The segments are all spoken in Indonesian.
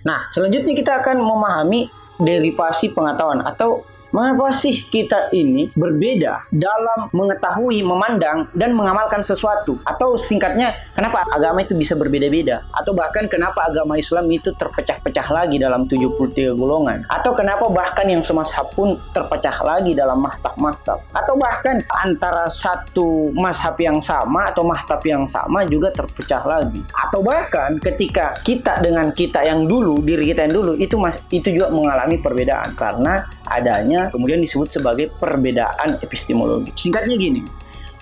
Nah, selanjutnya kita akan memahami derivasi pengetahuan atau mengapa sih kita ini berbeda dalam mengetahui, memandang, dan mengamalkan sesuatu? Atau singkatnya, kenapa agama itu bisa berbeda-beda? Atau bahkan kenapa agama Islam itu terpecah-pecah lagi dalam 73 golongan? Atau kenapa bahkan yang semazhab pun terpecah lagi dalam mazhab-mazhab? Atau bahkan antara satu mazhab yang sama atau mazhab yang sama juga terpecah lagi? Atau bahkan ketika kita dengan kita yang dulu, diri kita yang dulu, itu juga mengalami perbedaan karena adanya kemudian disebut sebagai perbedaan epistemologi. Singkatnya gini,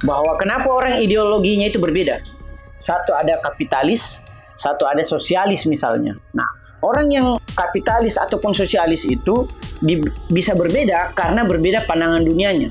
bahwa kenapa orang ideologinya itu berbeda. Satu ada kapitalis, satu ada sosialis misalnya. Nah, orang yang kapitalis ataupun sosialis itu bisa berbeda karena berbeda pandangan dunianya.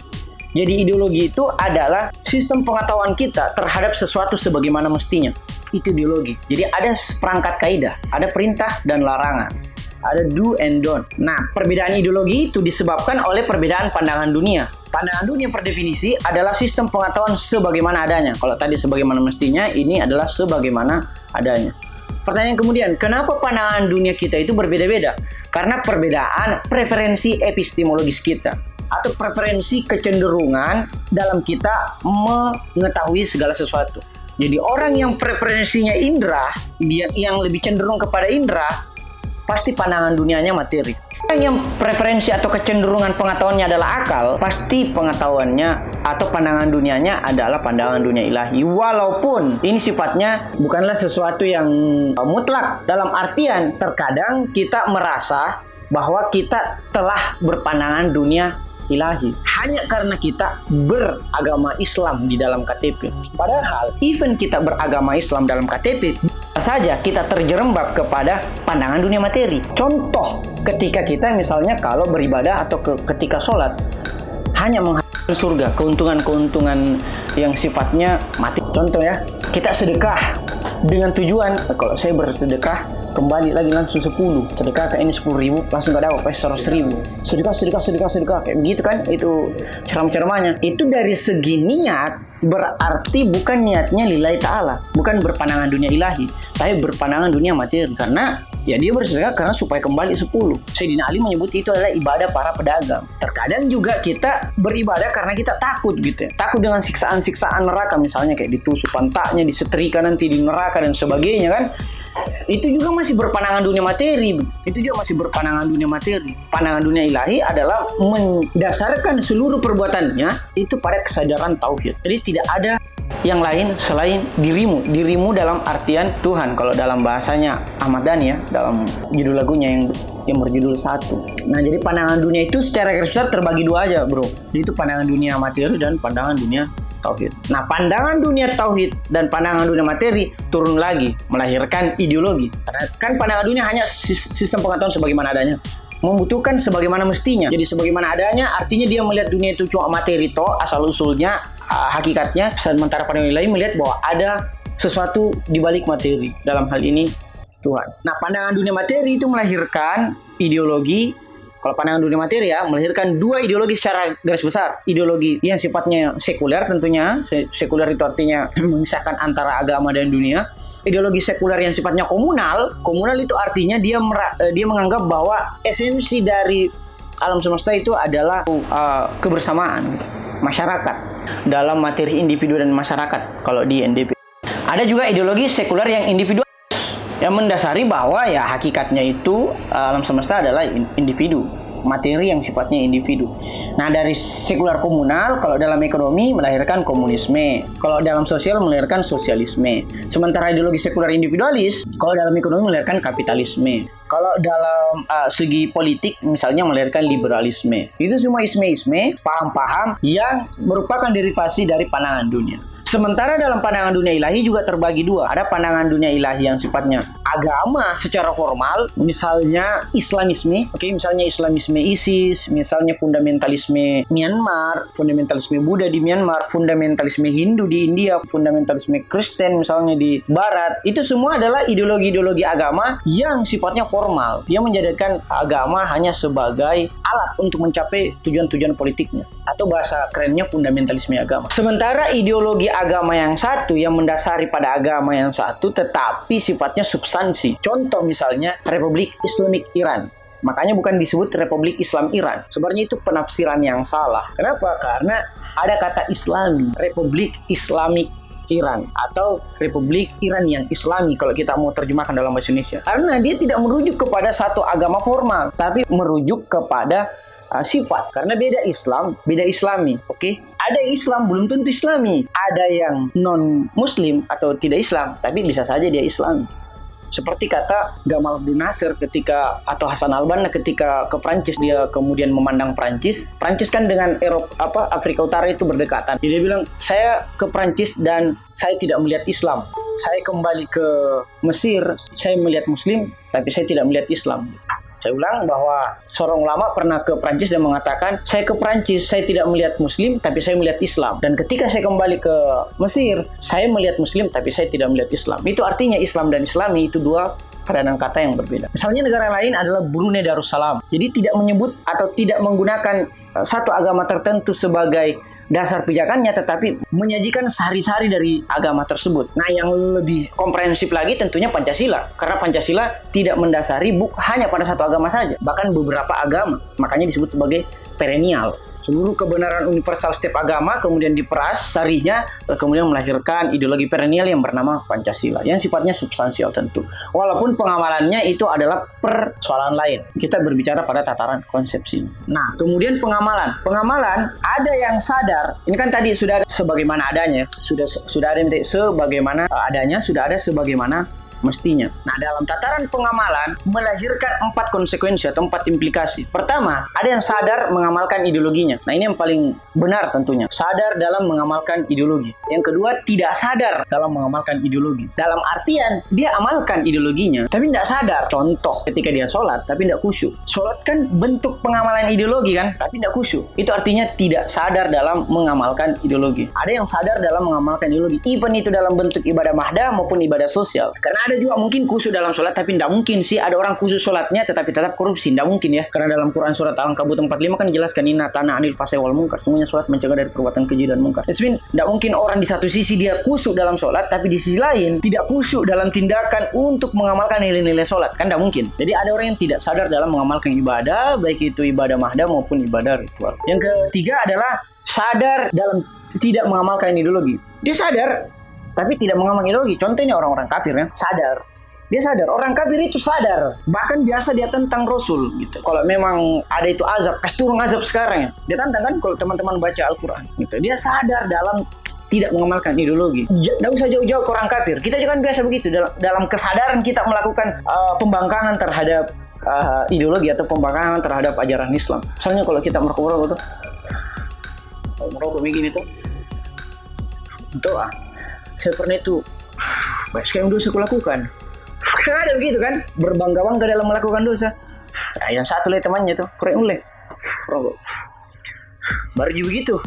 Jadi ideologi itu adalah sistem pengetahuan kita terhadap sesuatu sebagaimana mestinya. Itu ideologi. Jadi ada perangkat kaidah, ada perintah dan larangan. Ada do and don't. Nah, perbedaan ideologi itu disebabkan oleh perbedaan pandangan dunia. Pandangan dunia per definisi adalah sistem pengetahuan sebagaimana adanya. Kalau tadi sebagaimana mestinya, ini adalah sebagaimana adanya. Pertanyaan kemudian, kenapa pandangan dunia kita itu berbeda-beda? Karena perbedaan preferensi epistemologis kita atau preferensi kecenderungan dalam kita mengetahui segala sesuatu. Jadi orang yang preferensinya indera, dia yang lebih cenderung kepada indera, pasti pandangan dunianya materi. Orang yang preferensi atau kecenderungan pengetahuannya adalah akal, pasti pengetahuannya atau pandangan dunianya adalah pandangan dunia ilahi. Walaupun ini sifatnya bukanlah sesuatu yang mutlak, dalam artian terkadang kita merasa bahwa kita telah berpandangan dunia ilahi hanya karena kita beragama Islam di dalam KTP. Padahal even kita beragama Islam dalam KTP saja kita terjerembab kepada pandangan dunia materi. Contoh, ketika kita misalnya kalau beribadah atau ketika sholat hanya mengharapkan surga, keuntungan-keuntungan yang sifatnya mati. Contoh ya, kita sedekah dengan tujuan kalau saya bersedekah kembali lagi langsung 10, sedekah ke ini 10.000 langsung gak dapat 100.000, sedekah kayak begitu kan. Itu ceramah-ceramahnya itu dari segi niat berarti bukan niatnya lillahi ta'ala, bukan berpandangan dunia ilahi, tapi berpandangan dunia materi. Karena ya dia bersedekah karena supaya kembali 10. Sayyidina Ali menyebut itu adalah ibadah para pedagang. Terkadang juga kita beribadah karena kita takut gitu ya. Takut dengan siksaan-siksaan neraka, misalnya kayak ditusuk pantatnya, disetrika nanti di neraka dan sebagainya kan. Itu juga masih berpandangan dunia materi. Itu juga masih berpandangan dunia materi. Pandangan dunia ilahi adalah mendasarkan seluruh perbuatannya itu pada kesadaran tauhid. Jadi tidak ada yang lain selain dirimu. Dirimu dalam artian Tuhan. Kalau dalam bahasanya Ahmad Dhani ya, dalam judul lagunya yang berjudul Satu. Nah, jadi pandangan dunia itu secara garis besar terbagi dua aja, bro. Jadi itu pandangan dunia materi dan pandangan dunia tauhid. Nah, pandangan dunia tauhid dan pandangan dunia materi turun lagi melahirkan ideologi. Karena kan pandangan dunia hanya sistem pengetahuan sebagaimana adanya, membutuhkan sebagaimana mestinya. Jadi sebagaimana adanya artinya dia melihat dunia itu cuma materi toh, asal usulnya, hakikatnya. Sementara pandangan ilahi melihat bahwa ada sesuatu di balik materi. Dalam hal ini Tuhan. Nah, pandangan dunia materi itu melahirkan ideologi. Kalau pandangan dunia materi ya, melahirkan dua ideologi secara garis besar. Ideologi yang sifatnya sekuler tentunya. Sekuler itu artinya memisahkan antara agama dan dunia. Ideologi sekuler yang sifatnya komunal. Komunal itu artinya dia menganggap bahwa esensi dari alam semesta itu adalah kebersamaan masyarakat dalam materi individu dan masyarakat. Kalau di NDP ada juga ideologi sekuler yang individu, yang mendasari bahwa ya hakikatnya itu alam semesta adalah individu, materi yang sifatnya individu. Nah, dari sekular komunal, kalau dalam ekonomi melahirkan komunisme, kalau dalam sosial melahirkan sosialisme. Sementara ideologi sekular individualis, kalau dalam ekonomi melahirkan kapitalisme. Kalau dalam segi politik misalnya melahirkan liberalisme. Itu semua isme-isme, paham-paham yang merupakan derivasi dari pandangan dunia. Sementara dalam pandangan dunia ilahi juga terbagi dua. Ada pandangan dunia ilahi yang sifatnya agama secara formal, misalnya Islamisme, misalnya Islamisme ISIS, misalnya fundamentalisme Myanmar, fundamentalisme Buddha di Myanmar, fundamentalisme Hindu di India, fundamentalisme Kristen misalnya di Barat. Itu semua adalah ideologi-ideologi agama yang sifatnya formal. Dia menjadikan agama hanya sebagai alat untuk mencapai tujuan-tujuan politiknya. atau bahasa kerennya fundamentalisme agama. Sementara ideologi agama yang satu yang mendasari pada agama yang satu tetapi sifatnya substansi. Contoh misalnya Republik Islamik Iran. Makanya bukan disebut Republik Islam Iran. Sebenarnya itu penafsiran yang salah. Kenapa? Karena ada kata Islami, Republik Islamik Iran atau Republik Iran yang Islami kalau kita mau terjemahkan dalam bahasa Indonesia. Karena dia tidak merujuk kepada satu agama formal, tapi merujuk kepada sifat. Karena beda Islam, beda Islami. Oke? Ada yang Islam belum tentu Islami. Ada yang non-Muslim atau tidak Islam, tapi bisa saja dia Islami. Seperti kata Gamal Abdel Nasser atau Hasan al-Banna ketika ke Prancis, dia kemudian memandang Prancis. Prancis kan dengan Afrika Utara itu berdekatan. Jadi dia bilang, saya ke Prancis dan saya tidak melihat Islam. Saya kembali ke Mesir, saya melihat Muslim, tapi saya tidak melihat Islam. Saya ulang bahwa seorang ulama pernah ke Prancis dan mengatakan, saya ke Prancis, saya tidak melihat Muslim, tapi saya melihat Islam. Dan ketika saya kembali ke Mesir, saya melihat Muslim, tapi saya tidak melihat Islam. Itu artinya Islam dan Islami itu dua peranan kata yang berbeda. Misalnya negara lain adalah Brunei Darussalam. Jadi tidak menyebut atau tidak menggunakan satu agama tertentu sebagai dasar pijakannya, tetapi menyajikan sari-sari dari agama tersebut. Nah, yang lebih komprehensif lagi tentunya Pancasila, karena Pancasila tidak mendasari hanya pada satu agama saja, bahkan beberapa agama. Makanya disebut sebagai perennial. Seluruh kebenaran universal setiap agama kemudian diperas sarinya, kemudian melahirkan ideologi perennial yang bernama Pancasila, yang sifatnya substansial tentu. Walaupun pengamalannya itu adalah persoalan lain. Kita berbicara pada tataran konsepsi. Nah, kemudian pengamalan. Pengamalan ada yang sadar. Ini kan tadi sudah ada sebagaimana adanya, sudah ada sebagaimana adanya, sudah ada sebagaimana mestinya. Nah, dalam tataran pengamalan melahirkan 4 konsekuensi atau 4 implikasi. Pertama, ada yang sadar mengamalkan ideologinya. Nah, ini yang paling benar tentunya. Sadar dalam mengamalkan ideologi. Yang kedua, tidak sadar dalam mengamalkan ideologi. Dalam artian, dia amalkan ideologinya, tapi tidak sadar. Contoh, ketika dia sholat, tapi tidak khusyuk. Sholat kan bentuk pengamalan ideologi kan, tapi tidak khusyuk. Itu artinya tidak sadar dalam mengamalkan ideologi. Ada yang sadar dalam mengamalkan ideologi. Even itu dalam bentuk ibadah mahdah maupun ibadah sosial. Karena ada juga mungkin khusyuk dalam sholat, tapi tidak mungkin sih ada orang khusyuk sholatnya tetapi tetap korupsi. Tidak mungkin ya. Karena dalam Quran surat Al-Ankabut 45 kan dijelaskan, inna tanah anil fasai wal munkar. Sungguhnya sholat mencegah dari perbuatan keji dan munkar. Tidak mungkin orang di satu sisi dia khusyuk dalam sholat, tapi di sisi lain tidak khusyuk dalam tindakan untuk mengamalkan nilai-nilai sholat. Kan tidak mungkin. Jadi ada orang yang tidak sadar dalam mengamalkan ibadah, baik itu ibadah mahdah maupun ibadah ritual. Yang ketiga adalah sadar dalam tidak mengamalkan ideologi. Dia sadar tapi tidak mengamalkan ideologi. Contohnya orang-orang kafir ya, sadar. Dia sadar, orang kafir itu sadar. Bahkan biasa dia tentang Rasul gitu. Kalau memang ada itu azab, kasih turun azab sekarang ya. Dia tantang kan kalau teman-teman baca Al-Quran gitu. Dia sadar dalam tidak mengamalkan ideologi. Tidak usah jauh-jauh ke orang kafir. Kita juga kan biasa begitu. Dalam kesadaran kita melakukan pembangkangan terhadap ideologi atau pembangkangan terhadap ajaran Islam. Misalnya kalau kita merokok begini tuh, doa. Saya pernah itu, banyak sekali yang dosa aku lakukan. Kan ada begitu kan, berbangga-bangga dalam melakukan dosa. Nah, yang satu lagi temannya tuh, kurang uleh, rokok. Baru juga begitu.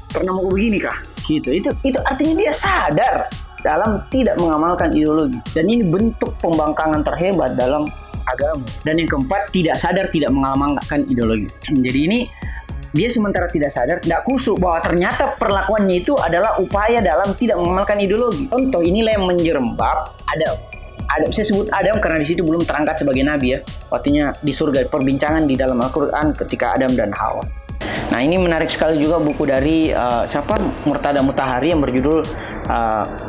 Pernah mau begini kah? Gitu. Itu artinya dia sadar dalam tidak mengamalkan ideologi. Dan ini bentuk pembangkangan terhebat dalam agama. Dan yang keempat, tidak sadar tidak mengamalkan ideologi. Jadi ini dia sementara tidak sadar, tidak khusyuk bahwa ternyata perlakuannya itu adalah upaya dalam tidak mengamalkan ideologi. Contoh, inilah yang menjerembab Adam. Saya sebut Adam karena di situ belum terangkat sebagai nabi ya. Artinya di surga, perbincangan di dalam Al-Quran ketika Adam dan Hawa. Nah, ini menarik sekali juga buku dari Murtada Mutahari yang berjudul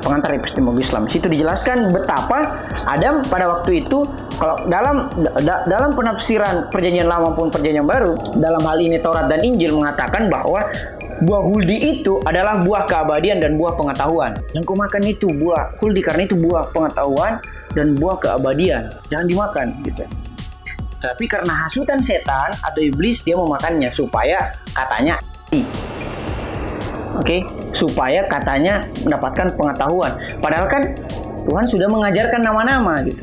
Pengantar Epistemologi Islam. Di situ dijelaskan betapa Adam pada waktu itu, kalau dalam penafsiran Perjanjian Lama maupun Perjanjian Baru, dalam hal ini Taurat dan Injil mengatakan bahwa buah huldi itu adalah buah keabadian dan buah pengetahuan. Yang kau makan itu buah huldi karena itu buah pengetahuan dan buah keabadian. Jangan dimakan gitu. Tapi karena hasutan setan atau iblis, dia memakannya supaya katanya supaya katanya mendapatkan pengetahuan. Padahal kan Tuhan sudah mengajarkan nama-nama gitu.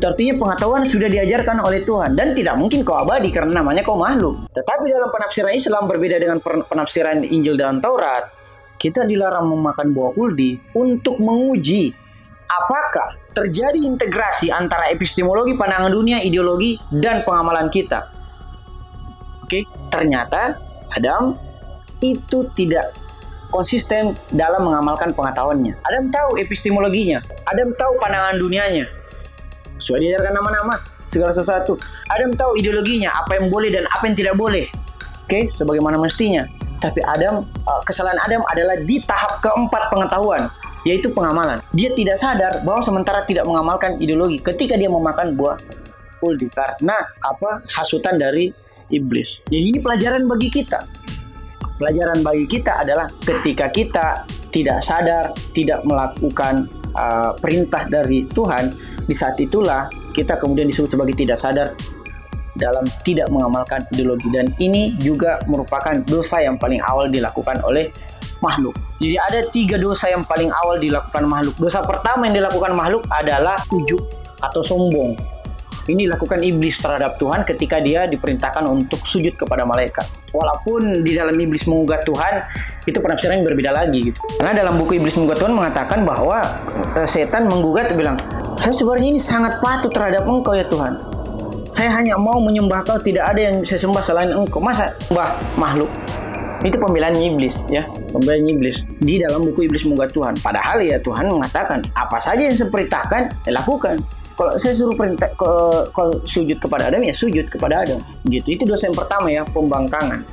Artinya pengetahuan sudah diajarkan oleh Tuhan dan tidak mungkin kau abadi karena namanya kau makhluk. Tetapi dalam penafsiran Islam berbeda dengan penafsiran Injil dan Taurat. Kita dilarang memakan buah huldi untuk menguji apakah terjadi integrasi antara epistemologi, pandangan dunia, ideologi, dan pengamalan kita. Ternyata Adam itu tidak konsisten dalam mengamalkan pengetahuannya. Adam tahu epistemologinya, Adam tahu pandangan dunianya, sudah diajarkan nama-nama segala sesuatu. Adam tahu ideologinya, apa yang boleh dan apa yang tidak boleh. Oke, sebagaimana mestinya. Tapi kesalahan Adam adalah di tahap keempat pengetahuan, yaitu pengamalan. Dia tidak sadar bahwa sementara tidak mengamalkan ideologi ketika dia memakan buah kuldi karena hasutan dari iblis. Jadi ini pelajaran bagi kita. Pelajaran bagi kita adalah ketika kita tidak sadar, tidak melakukan perintah dari Tuhan, di saat itulah kita kemudian disebut sebagai tidak sadar dalam tidak mengamalkan ideologi. Dan ini juga merupakan dosa yang paling awal dilakukan oleh makhluk. Jadi ada 3 dosa yang paling awal dilakukan makhluk. Dosa pertama yang dilakukan makhluk adalah ujub atau sombong. Ini dilakukan iblis terhadap Tuhan ketika dia diperintahkan untuk sujud kepada malaikat. Walaupun di dalam iblis menggugat Tuhan, itu penafsiran yang berbeda lagi gitu. Karena dalam buku Iblis Menggugat Tuhan mengatakan bahwa setan menggugat bilang, saya sebenarnya ini sangat patuh terhadap engkau ya Tuhan. Saya hanya mau menyembah kau, tidak ada yang saya sembah selain engkau. Masa sembah makhluk? Itu pembelaan iblis ya, pembelaan iblis di dalam buku Iblis Menggugat Tuhan. Padahal ya Tuhan mengatakan, apa saja yang saya perintahkan, lakukan. Kalau saya suruh perintah kalau sujud kepada Adam, ya sujud kepada Adam. Gitu. Itu dosa yang pertama ya, pembangkangan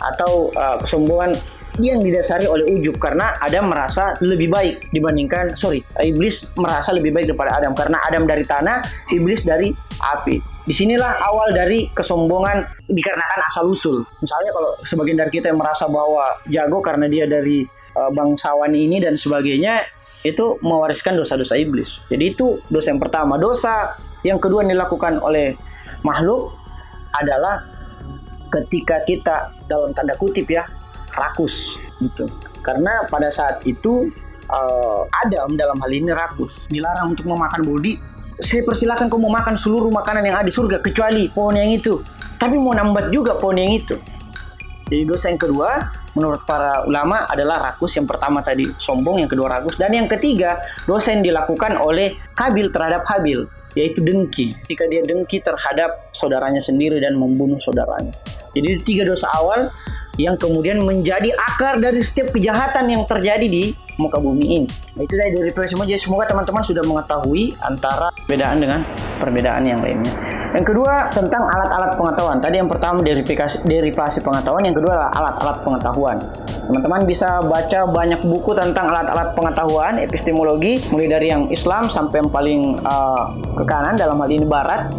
atau kesombongan yang didasari oleh ujub, karena Adam merasa lebih baik dibandingkan iblis merasa lebih baik daripada Adam karena Adam dari tanah, iblis dari api. Disinilah awal dari kesombongan dikarenakan asal usul. Misalnya kalau sebagian dari kita yang merasa bahwa jago karena dia dari bangsawan ini dan sebagainya, itu mewariskan dosa-dosa iblis. Jadi itu dosa yang pertama. Dosa yang kedua yang dilakukan oleh makhluk adalah ketika kita dalam tanda kutip ya rakus gitu. Karena pada saat itu Adam dalam hal ini rakus, dilarang untuk memakan bodi. Saya persilakan kau mau makan seluruh makanan yang ada di surga kecuali pohon yang itu. Tapi mau nambat juga pohon yang itu. Jadi dosa yang kedua menurut para ulama adalah rakus. Yang pertama tadi sombong, yang kedua rakus, dan yang ketiga dosa yang dilakukan oleh Kabil terhadap Habil, yaitu dengki. Ketika dia dengki terhadap saudaranya sendiri dan membunuh saudaranya. Jadi 3 dosa awal yang kemudian menjadi akar dari setiap kejahatan yang terjadi di muka bumi ini. Nah, itu dari refleksi semua. Jadi semoga teman-teman sudah mengetahui antara perbedaan dengan perbedaan yang lainnya. Yang kedua tentang alat-alat pengetahuan. Tadi yang pertama derivasi pengetahuan, yang kedua adalah alat-alat pengetahuan. Teman-teman bisa baca banyak buku tentang alat-alat pengetahuan, epistemologi, mulai dari yang Islam sampai yang paling ke kanan, dalam hal ini Barat.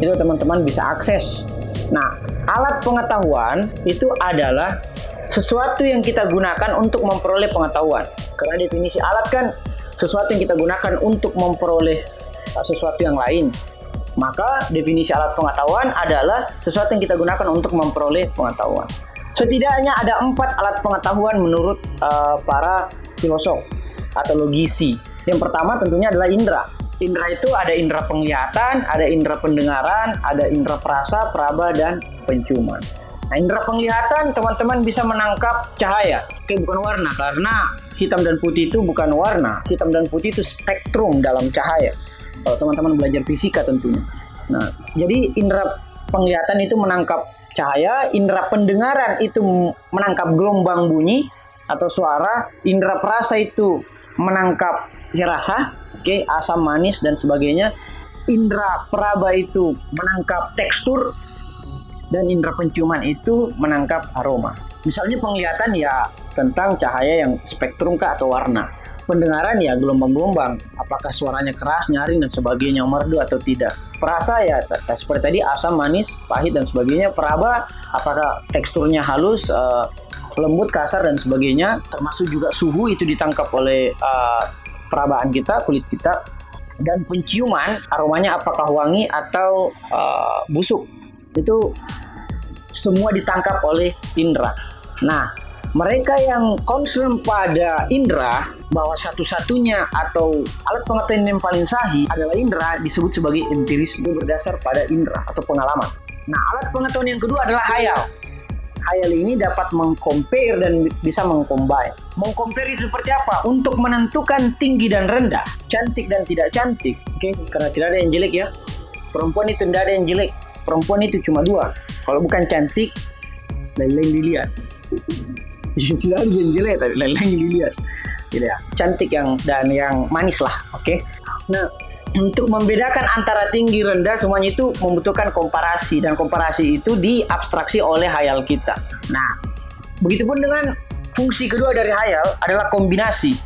Itu teman-teman bisa akses. Nah, alat pengetahuan itu adalah sesuatu yang kita gunakan untuk memperoleh pengetahuan. Karena definisi alat kan sesuatu yang kita gunakan untuk memperoleh sesuatu yang lain. Maka definisi alat pengetahuan adalah sesuatu yang kita gunakan untuk memperoleh pengetahuan. Setidaknya ada 4 alat pengetahuan menurut para filosof atau logisi. Yang pertama tentunya adalah indera. Indera itu ada indera penglihatan, ada indera pendengaran, ada indera perasa, peraba, dan penciuman. Nah, indera penglihatan teman-teman bisa menangkap cahaya. Oke, bukan warna, karena hitam dan putih itu bukan warna. Hitam dan putih itu spektrum dalam cahaya. Kalau teman-teman belajar fisika tentunya. Nah, jadi indera penglihatan itu menangkap cahaya, indera pendengaran itu menangkap gelombang bunyi atau suara, indera perasa itu menangkap rasa, asam, manis, dan sebagainya. Indera peraba itu menangkap tekstur, dan indera penciuman itu menangkap aroma. Misalnya penglihatan ya tentang cahaya yang spektrum atau warna. Pendengaran ya gelombang-gelombang, apakah suaranya keras, nyaring, dan sebagainya, merdu atau tidak. Perasa ya seperti tadi, asam, manis, pahit, dan sebagainya. Peraba, apakah teksturnya halus, lembut, kasar, dan sebagainya. Termasuk juga suhu itu ditangkap oleh perabaan kita, kulit kita. Dan penciuman, aromanya apakah wangi atau busuk. Itu semua ditangkap oleh indera. Nah, mereka yang concern pada indera, bahwa satu-satunya atau alat pengetahuan yang paling sahih adalah indera, disebut sebagai empiris, itu berdasar pada indera atau pengalaman. Nah, alat pengetahuan yang kedua adalah hayal. Hayal ini dapat meng-compare dan bisa meng-combine. Meng-compare itu seperti apa? Untuk menentukan tinggi dan rendah, cantik dan tidak cantik. Karena tidak ada yang jelek ya. Perempuan itu tidak ada yang jelek. Perempuan itu cuma 2. Kalau bukan cantik, lain-lain dilihat. Tidak ada yang jelek tadi, lain-lain dilihat. Gitu ya. Cantik dan yang manis lah, oke? Nah, untuk membedakan antara tinggi rendah semuanya itu membutuhkan komparasi, dan komparasi itu diabstraksi oleh hayal kita. Nah, begitupun dengan fungsi kedua dari hayal adalah kombinasi.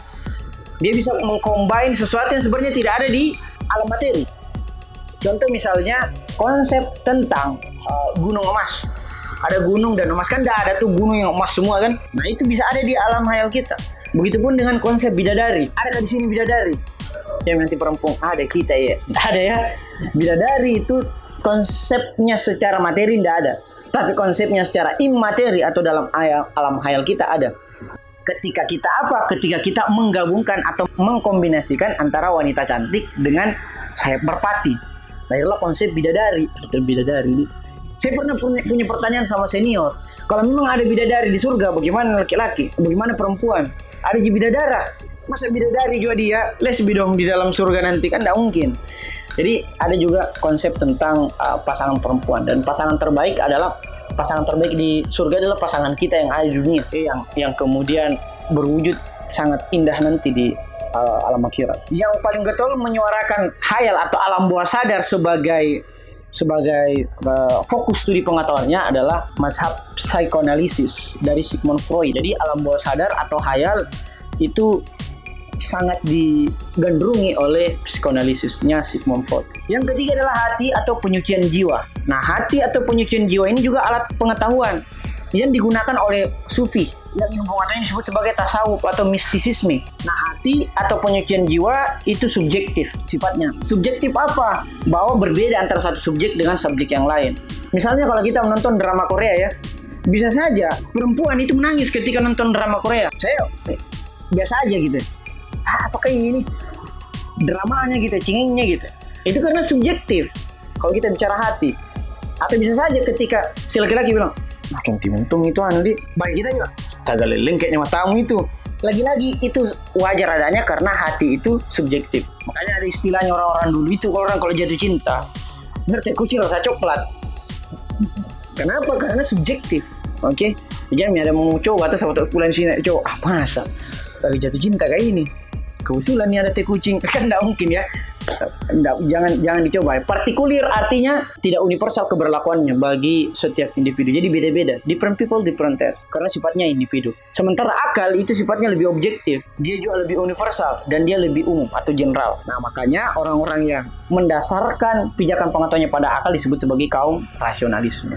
Dia bisa mengcombine sesuatu yang sebenarnya tidak ada di alam materi. Contoh misalnya konsep tentang gunung emas. Ada gunung dan emas, kan tidak ada tuh gunung yang emas semua kan. Nah, itu bisa ada di alam hayal kita. Begitupun dengan konsep bidadari. Ada di sini bidadari? Yang nanti perempuan ada kita ya. Tidak ada ya. Bidadari itu konsepnya secara materi tidak ada. Tapi konsepnya secara imateri atau dalam alam hayal kita ada. Ketika kita menggabungkan atau mengkombinasikan antara wanita cantik dengan sayap merpati. Lahirlah konsep bidadari. Itu bidadari. Saya pernah punya pertanyaan sama senior. Kalau memang ada bidadari di surga, bagaimana laki-laki? Bagaimana perempuan? Ada bidadara. Masa bidadari juga dia lesbi dong di dalam surga nanti? Kan tidak mungkin. Jadi ada juga konsep tentang pasangan perempuan. Dan pasangan terbaik di surga adalah pasangan kita yang ada di dunia. Yang kemudian berwujud sangat indah nanti di alam akhirat. Yang paling getol menyuarakan hayal atau alam bawah sadar sebagai fokus studi pengetahuannya adalah mazhab psikoanalisis dari Sigmund Freud. Jadi alam bawah sadar atau hayal itu sangat digandrungi oleh psikoanalisisnya Sigmund Freud. Yang ketiga adalah hati atau penyucian jiwa. Nah, hati atau penyucian jiwa ini juga alat pengetahuan yang digunakan oleh sufi, yang ilmu pengetahuan disebut sebagai tasawuf atau mistisisme. Nah, hati atau penyucian jiwa itu subjektif sifatnya. Subjektif apa? Bahwa berbeda antara satu subjek dengan subjek yang lain. Misalnya kalau kita menonton drama Korea ya, bisa saja perempuan itu menangis ketika nonton drama Korea. Saya biasa aja gitu. Apakah ini dramanya gitu, cengengnya gitu. Itu karena subjektif. Kalau kita bicara hati. Atau bisa saja ketika si laki-laki bilang, makin timentung itu di bagi kita juga kagak leleng kayaknya matamu itu. Lagi-lagi itu wajar adanya karena hati itu subjektif. Makanya ada istilahnya orang-orang dulu itu, kalau jatuh cinta ngerti kucing rasa coklat. Kenapa? Karena subjektif. Oke? Jadi ada mau coba atau sama bulan sini coba masa lagi jatuh cinta kayak ini kebetulan nih ada teh kucing, kan enggak mungkin ya. Jangan dicoba. Partikulir artinya tidak universal keberlakuannya bagi setiap individu. Jadi beda-beda. Different people, different test. Karena sifatnya individu. Sementara akal itu sifatnya lebih objektif. Dia juga lebih universal dan dia lebih umum atau general. Nah, makanya orang-orang yang mendasarkan pijakan pengetahuannya pada akal disebut sebagai kaum rasionalisme.